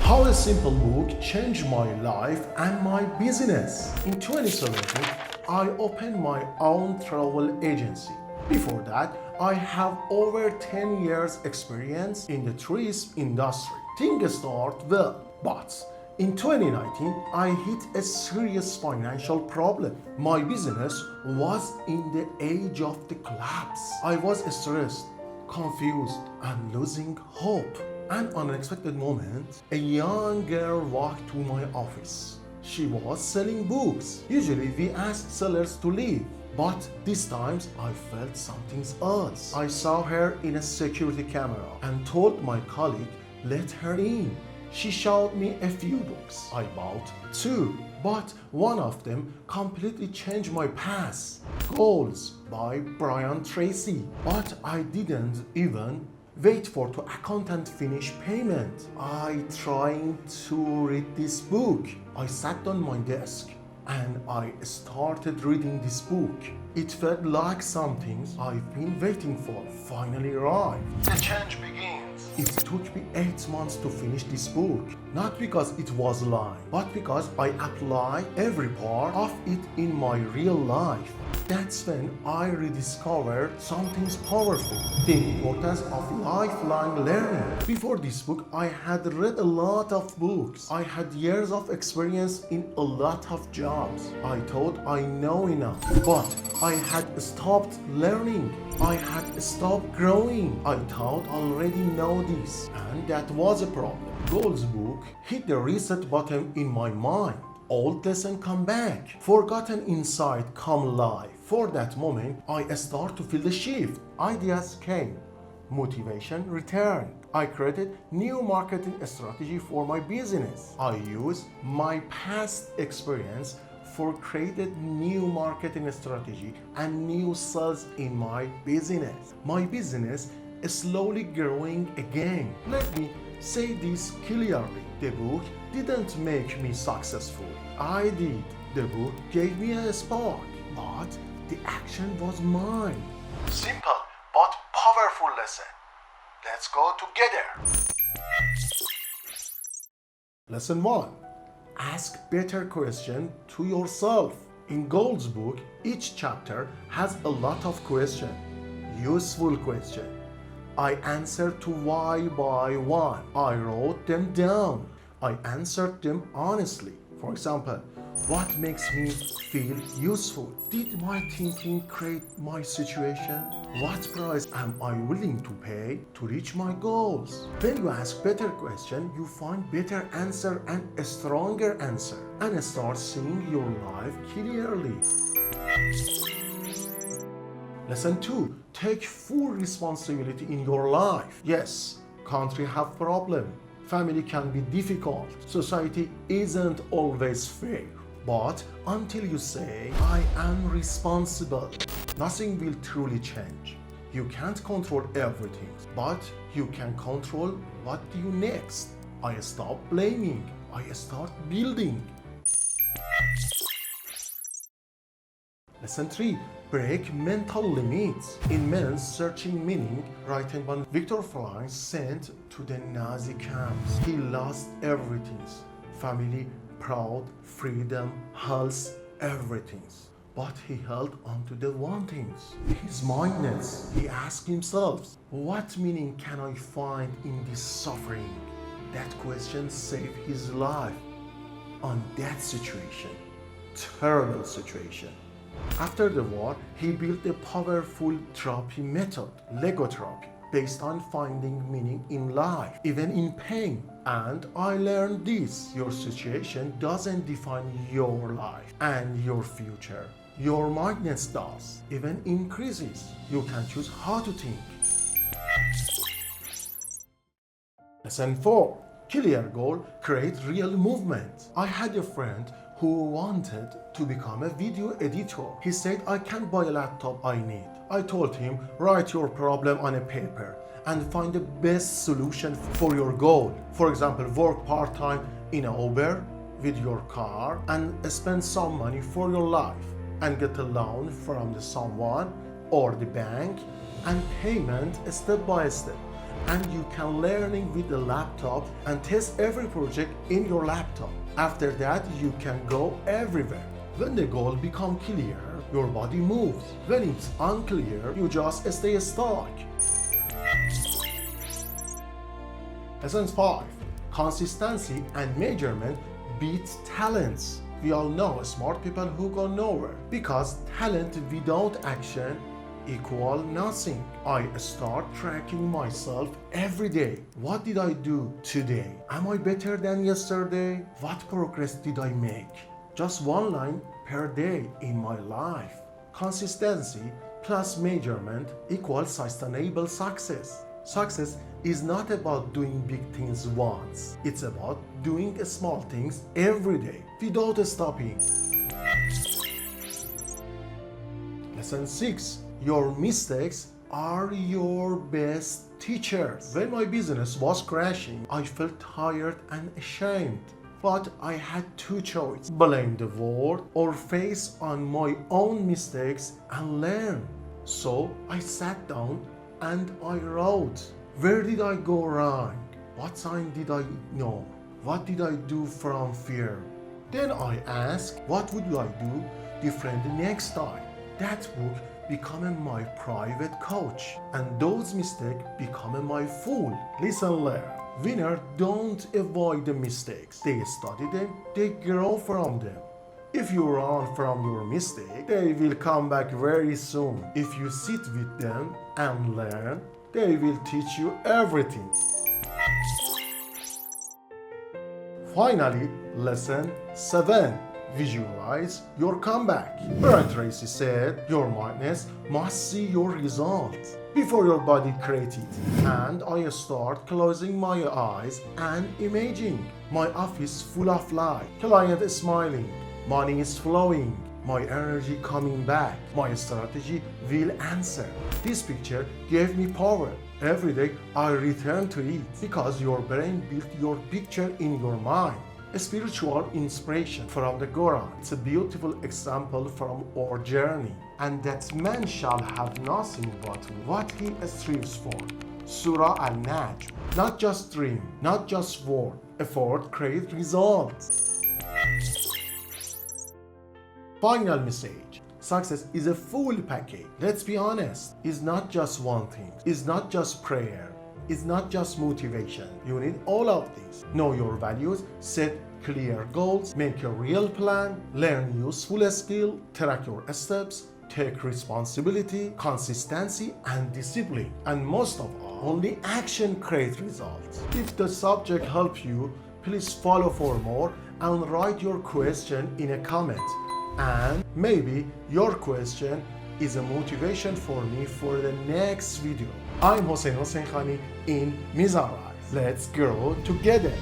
How a simple book changed my life and my business. In 2017, I opened my own travel agency. Before that, I have over 10 years experience in the tourism industry. Things start well, but in 2019, I hit a serious financial problem. My business was in the edge of the collapse. I was stressed, confused, and losing hope. An unexpected moment, a young girl walked to my office. She was selling books. Usually we ask sellers to leave, but this time I felt something else. I saw her in a security camera and told my colleague, let her in. She showed me a few books. I bought two, but one of them completely changed my path. Goals by Brian Tracy. But I didn't even wait for the accountant finish payment. I trying to read this book. I sat on my desk and I started reading this book. It felt like something I've been waiting for finally arrived. The change begins. It took me 8 months to finish this book. Not because it was lying, but because I applied every part of it in my real life. That's when I rediscovered something powerful, the importance of lifelong learning. Before this book, I had read a lot of books. I had years of experience in a lot of jobs. I thought I know enough, but I had stopped learning. I had stopped growing. I thought I already know this, and that was a problem. Goals book hit the reset button in my mind. Old lesson come back, forgotten insight come live. For that moment, I start to feel the shift. Ideas came, motivation returned. I created new marketing strategy for my business. I used my past experience for created new marketing strategy and new sales in my business. My business is slowly growing again. Let me say this clearly. The book didn't make me successful. I did. The book gave me a spark, but the action was mine. Simple but powerful lesson. Let's go together. Lesson 1. Ask better questions to yourself. In Goals book, each chapter has a lot of questions, useful questions. I answered to why by one. I wrote them down. I answered them honestly. For example, what makes me feel useful? Did my thinking create my situation? What price am I willing to pay to reach my goals? When you ask better questions, you find better answer and a stronger answer, and start seeing your life clearly. Lesson 2. Take full responsibility in your life. Yes, country have problem. Family can be difficult. Society isn't always fair. But until you say, I am responsible, nothing will truly change. You can't control everything, but you can control what do you next. I stop blaming. I start building. Lesson 3. Break mental limits. In Men's Searching Meaning, written by Viktor Frankl, sent to the Nazi camps. He lost everything. Family, proud, freedom, health, everything. But he held on to the one thing, his mindness. He asked himself, what meaning can I find in this suffering? That question saved his life on that situation, terrible situation. After the war, he built a powerful therapy method, logotherapy, based on finding meaning in life, even in pain. And I learned this: your situation doesn't define your life and your future. Your mindness does, even increases. You can choose how to think. Lesson 4. Clear goal, create real movement. I had a friend who wanted to become a video editor. He said, I can't buy a laptop I need. I told him, write your problem on a paper and find the best solution for your goal. For example, work part-time in an Uber with your car and spend some money for your life and get a loan from someone or the bank and payment step by step. and you can learning with the laptop and test every project in your laptop. After that, you can go everywhere. When the goal becomes clear, your body moves. When it's unclear, you just stay stuck. Lesson 5. Consistency and measurement beats talents. We all know smart people who go nowhere because talent without action equal nothing. I start tracking myself every day. What did I do today? Am I better than yesterday? What progress did I make? Just one line per day in my life. Consistency plus measurement equals sustainable success. Success is not about doing big things once. It's about doing small things every day without stopping. Lesson 6. Your mistakes are your best teachers. When my business was crashing, I felt tired and ashamed. But I had two choices: blame the world or face on my own mistakes and learn. So I sat down and I wrote, where did I go wrong? What sign did I ignore? What did I do from fear? Then I asked, what would I do different next time? That book became my private coach, and those mistakes became my fool. Listen, learn. Winners don't avoid the mistakes. They study them, they grow from them. If you run from your mistake, they will come back very soon. If you sit with them and learn, they will teach you everything. Finally, lesson 7. Visualize your comeback. Brian Tracy said, your mindness must see your results before your body creates it. And I start closing my eyes and imagining my office full of light, client is smiling, money is flowing, my energy coming back, my strategy will answer. This picture gave me power. Every day I return to it because your brain built your picture in your mind. A spiritual inspiration from the Quran. It's a beautiful example from our journey. And that man shall have nothing but what he strives for. Surah Al-Najm. Not just dream, not just word. Effort creates results. Final message. Success is a full package. Let's be honest. It's not just one thing. It's not just prayer. It's not just motivation. You need all of this. Know your values, set clear goals, make a real plan, learn useful skill, track your steps, take responsibility, consistency, and discipline. And most of all, only action creates results. If the subject helps you, please follow for more and write your question in a comment. And maybe your question is a motivation for me for the next video. I'm Hossein Khani in Mizaraj. Let's grow together.